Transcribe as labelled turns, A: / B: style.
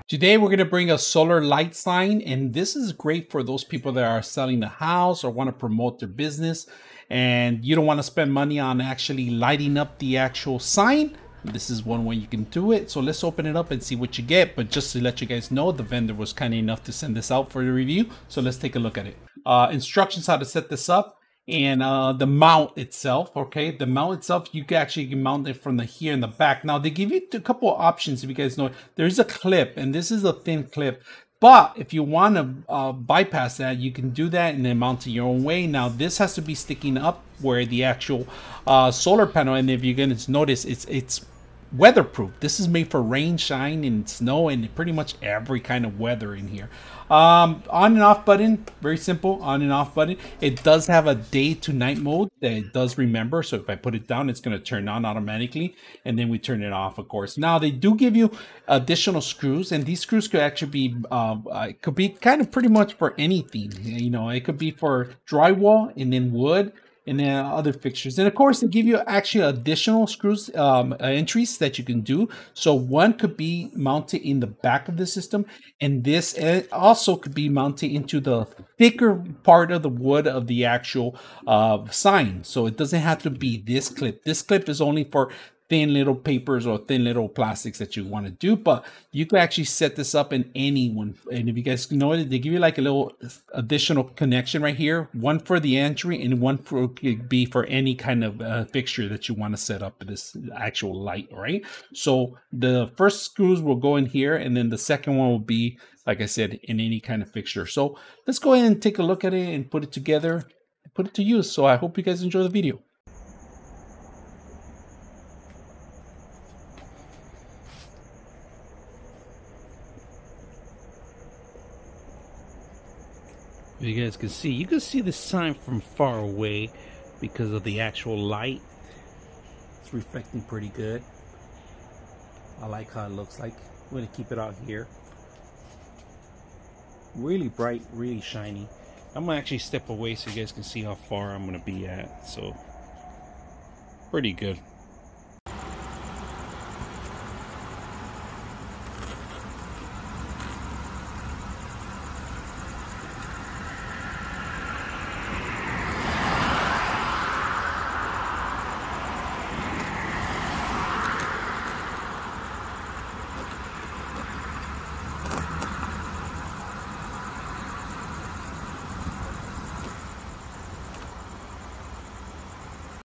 A: Today we're going to bring a solar light sign, and this is great for those people that are selling the house or want to promote their business and you don't want to spend money on actually lighting up the actual sign. This is one way you can do it. So let's open it up and see what you get. But just to let you guys know, the vendor was kind enough to send this out for the review. So let's take a look at it. Instructions how to set this up. And the mount itself, okay, the mount itself, you can actually mount it from the here in the back. Now they give you a couple of options. If you guys know, there's a clip, and this is a thin clip, but if you want to bypass that, you can do that and then mount it your own way. Now this has to be sticking up where the actual solar panel, and if you're going to notice, it's weatherproof. This is made for rain, shine, and snow, and pretty much every kind of weather in here. On and off button, very simple. On and off button. It does have a day to night mode that it does remember. So if I put it down, it's going to turn on automatically, and then we turn it off, of course. Now they do give you additional screws, and these screws could actually be it could be kind of pretty much for anything. You know, it could be for drywall and then wood, and then other fixtures. And of course, they give you actually additional screws, entries that you can do. So one could be mounted in the back of the system, and this also could be mounted into the thicker part of the wood of the actual sign. So it doesn't have to be this clip. This clip is only for thin little papers or thin little plastics that you want to do, but you can actually set this up in any one. And if you guys know it, they give you like a little additional connection right here, one for the entry and one for could be for any kind of fixture that you want to set up this actual light, right? So the first screws will go in here, and then the second one will be, like I said, in any kind of fixture. So let's go ahead and take a look at it and put it together, put it to use. So I hope you guys enjoy the video. You guys can see, you can see the sign from far away because of the actual light. It's reflecting pretty good. I like how it looks like. I'm going to keep it out here. Really bright, really shiny. I'm going to actually step away so you guys can see how far I'm going to be at. So, pretty good.